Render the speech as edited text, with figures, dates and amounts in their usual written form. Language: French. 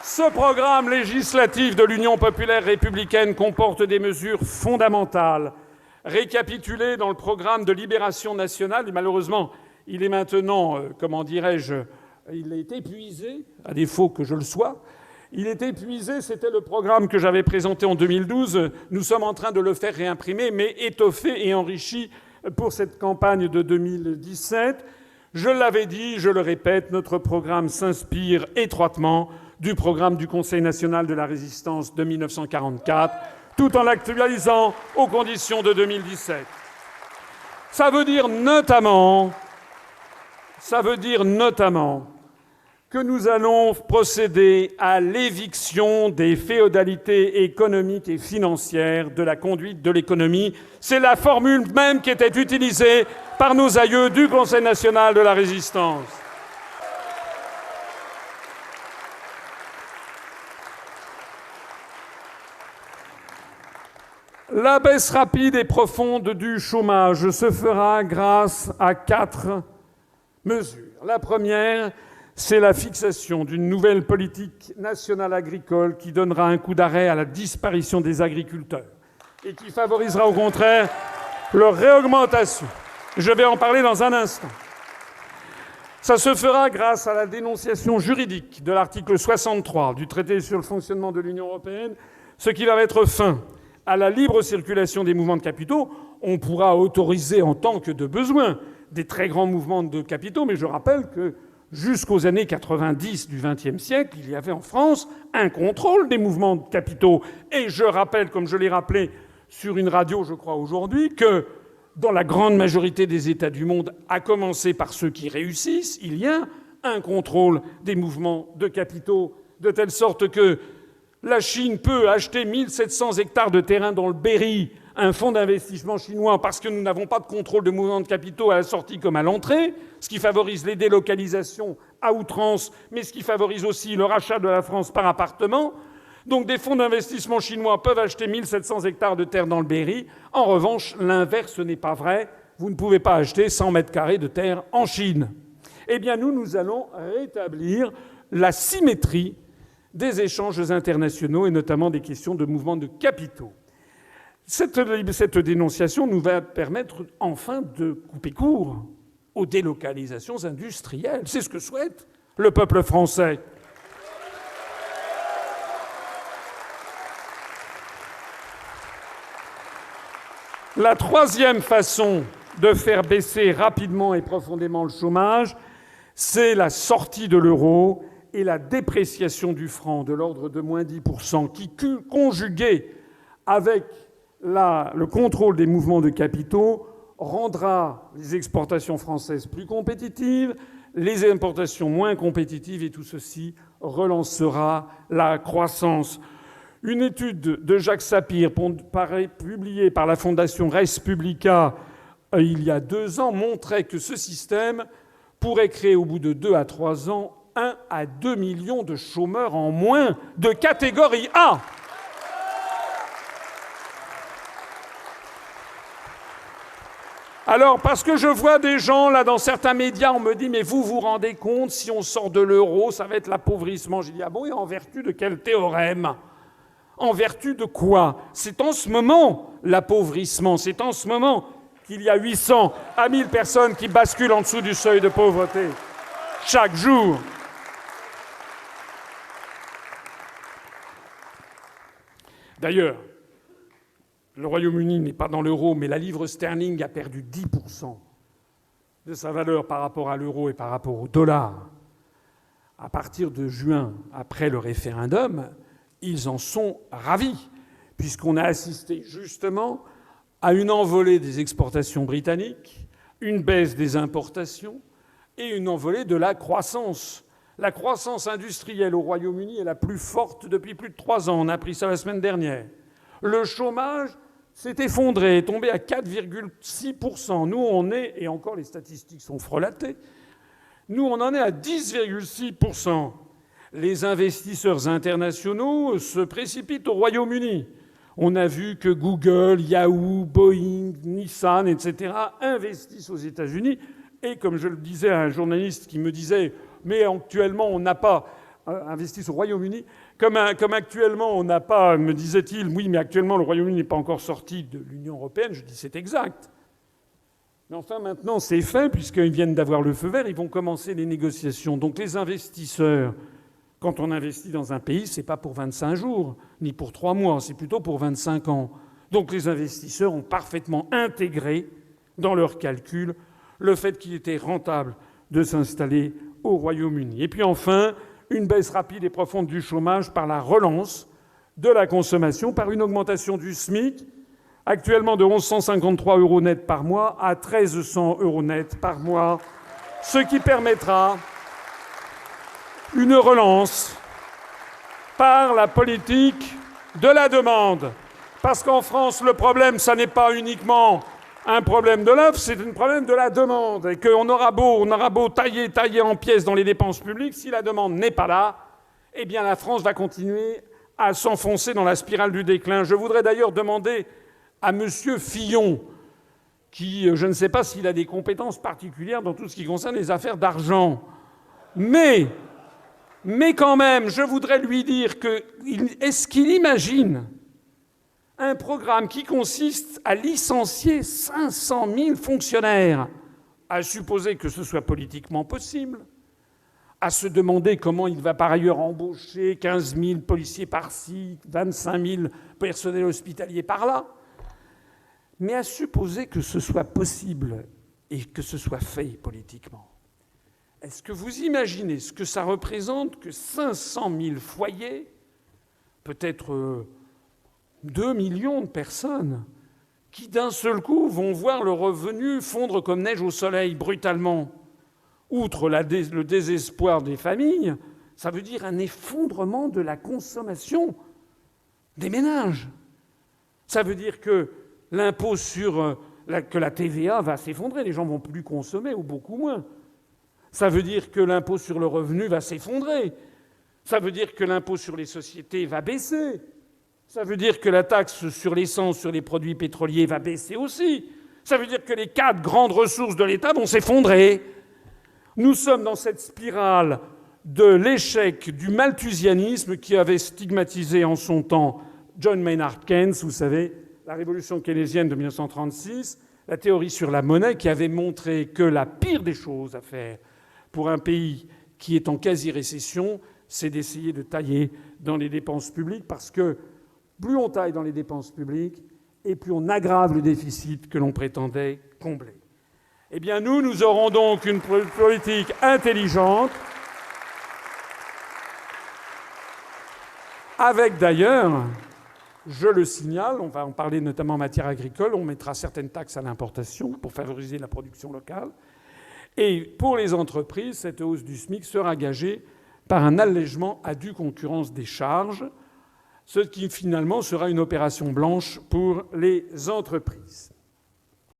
Ce programme législatif de l'Union populaire républicaine comporte des mesures fondamentales, récapitulées dans le programme de libération nationale. Et malheureusement, il est maintenant, il est épuisé, à défaut que je le sois. Il est épuisé, c'était le programme que j'avais présenté en 2012. Nous sommes en train de le faire réimprimer, mais étoffé et enrichi pour cette campagne de 2017. Je l'avais dit, je le répète, notre programme s'inspire étroitement du programme du Conseil national de la résistance de 1944, tout en l'actualisant aux conditions de 2017. Ça veut dire notamment que nous allons procéder à l'éviction des féodalités économiques et financières de la conduite de l'économie. C'est la formule même qui était utilisée par nos aïeux du Conseil national de la résistance. La baisse rapide et profonde du chômage se fera grâce à 4 mesures. La première, c'est la fixation d'une nouvelle politique nationale agricole qui donnera un coup d'arrêt à la disparition des agriculteurs et qui favorisera au contraire leur réaugmentation. Je vais en parler dans un instant. Ça se fera grâce à la dénonciation juridique de l'article 63 du traité sur le fonctionnement de l'Union européenne, ce qui va mettre fin à la libre circulation des mouvements de capitaux. On pourra autoriser en tant que de besoin des très grands mouvements de capitaux, mais je rappelle que jusqu'aux années 90 du XXe siècle, il y avait en France un contrôle des mouvements de capitaux. Et je rappelle, comme je l'ai rappelé sur une radio, je crois, aujourd'hui, que dans la grande majorité des États du monde, à commencer par ceux qui réussissent, il y a un contrôle des mouvements de capitaux, de telle sorte que la Chine peut acheter 1700 hectares de terrain dans le Berry, un fonds d'investissement chinois, parce que nous n'avons pas de contrôle de mouvements de capitaux à la sortie comme à l'entrée, ce qui favorise les délocalisations à outrance, mais ce qui favorise aussi le rachat de la France par appartement. Donc des fonds d'investissement chinois peuvent acheter 1700 hectares de terre dans le Berry. En revanche, l'inverse n'est pas vrai. Vous ne pouvez pas acheter 100 mètres carrés de terre en Chine. Eh bien, nous allons rétablir la symétrie des échanges internationaux et notamment des questions de mouvements de capitaux. Cette dénonciation nous va permettre enfin de couper court aux délocalisations industrielles. C'est ce que souhaite le peuple français. La troisième façon de faire baisser rapidement et profondément le chômage, c'est la sortie de l'euro et la dépréciation du franc de l'ordre de moins 10%, qui, conjuguée avec le contrôle des mouvements de capitaux, rendra les exportations françaises plus compétitives, les importations moins compétitives, et tout ceci relancera la croissance. Une étude de Jacques Sapir, publiée par la Fondation Res Publica il y a 2 ans, montrait que ce système pourrait créer au bout de 2 à 3 ans 1 à 2 millions de chômeurs en moins de catégorie A. Alors, parce que je vois des gens, là, dans certains médias, on me dit « Mais vous vous rendez compte, si on sort de l'euro, ça va être l'appauvrissement ?» J'ai dit « Ah bon, et en vertu de quel théorème ? En vertu de quoi ? C'est en ce moment, l'appauvrissement. C'est en ce moment qu'il y a 800 à 1000 personnes qui basculent en dessous du seuil de pauvreté. Chaque jour. » D'ailleurs, le Royaume-Uni n'est pas dans l'euro, mais la livre sterling a perdu 10% de sa valeur par rapport à l'euro et par rapport au dollar. À partir de juin, après le référendum, ils en sont ravis, puisqu'on a assisté justement à une envolée des exportations britanniques, une baisse des importations et une envolée de la croissance. La croissance industrielle au Royaume-Uni est la plus forte depuis plus de 3 ans. On a appris ça la semaine dernière. Le chômage s'est effondré, est tombé à 4,6%. Nous, on est, et encore les statistiques sont frelatées, nous, on en est à 10,6%. Les investisseurs internationaux se précipitent au Royaume-Uni. On a vu que Google, Yahoo, Boeing, Nissan, etc. investissent aux États-Unis. Et comme je le disais à un journaliste qui me disait « Mais actuellement, on n'a pas investissent au Royaume-Uni. Comme actuellement, on n'a pas, me disait-il, oui, mais actuellement, le Royaume-Uni n'est pas encore sorti de l'Union européenne. Je dis, c'est exact. Mais enfin, maintenant, c'est fait, puisqu'ils viennent d'avoir le feu vert, ils vont commencer les négociations. Donc les investisseurs, quand on investit dans un pays, c'est pas pour 25 jours, ni pour 3 mois, c'est plutôt pour 25 ans. Donc les investisseurs ont parfaitement intégré dans leurs calculs le fait qu'il était rentable de s'installer au Royaume-Uni. Et puis enfin, une baisse rapide et profonde du chômage par la relance de la consommation, par une augmentation du SMIC, actuellement de 1 153 € net par mois à 1 300 € net par mois, ce qui permettra une relance par la politique de la demande. Parce qu'en France, le problème, ça n'est pas uniquement un problème de l'offre, c'est un problème de la demande. Et qu'on aura beau tailler en pièces dans les dépenses publiques, si la demande n'est pas là, eh bien la France va continuer à s'enfoncer dans la spirale du déclin. Je voudrais d'ailleurs demander à M. Fillon, qui, je ne sais pas s'il a des compétences particulières dans tout ce qui concerne les affaires d'argent, mais quand même, je voudrais lui dire que est-ce qu'il imagine un programme qui consiste à licencier 500 000 fonctionnaires, à supposer que ce soit politiquement possible, à se demander comment il va par ailleurs embaucher 15 000 policiers par-ci, 25 000 personnels hospitaliers par-là, mais à supposer que ce soit possible et que ce soit fait politiquement. Est-ce que vous imaginez ce que ça représente que 500 000 foyers, peut-être 2 millions de personnes, qui d'un seul coup vont voir le revenu fondre comme neige au soleil brutalement? Outre le désespoir des familles, ça veut dire un effondrement de la consommation des ménages. Ça veut dire que l'impôt que la TVA va s'effondrer, les gens vont plus consommer ou beaucoup moins. Ça veut dire que l'impôt sur le revenu va s'effondrer. Ça veut dire que l'impôt sur les sociétés va baisser. Ça veut dire que la taxe sur l'essence, sur les produits pétroliers va baisser aussi. Ça veut dire que les 4 grandes ressources de l'État vont s'effondrer. Nous sommes dans cette spirale de l'échec du malthusianisme qui avait stigmatisé en son temps John Maynard Keynes, vous savez, la révolution keynésienne de 1936, la théorie sur la monnaie qui avait montré que la pire des choses à faire pour un pays qui est en quasi-récession, c'est d'essayer de tailler dans les dépenses publiques, parce que plus on taille dans les dépenses publiques, et plus on aggrave le déficit que l'on prétendait combler. Eh bien, nous aurons donc une politique intelligente, avec d'ailleurs, je le signale, on va en parler notamment en matière agricole, on mettra certaines taxes à l'importation pour favoriser la production locale. Et pour les entreprises, cette hausse du SMIC sera gagée par un allègement à due concurrence des charges, ce qui finalement sera une opération blanche pour les entreprises.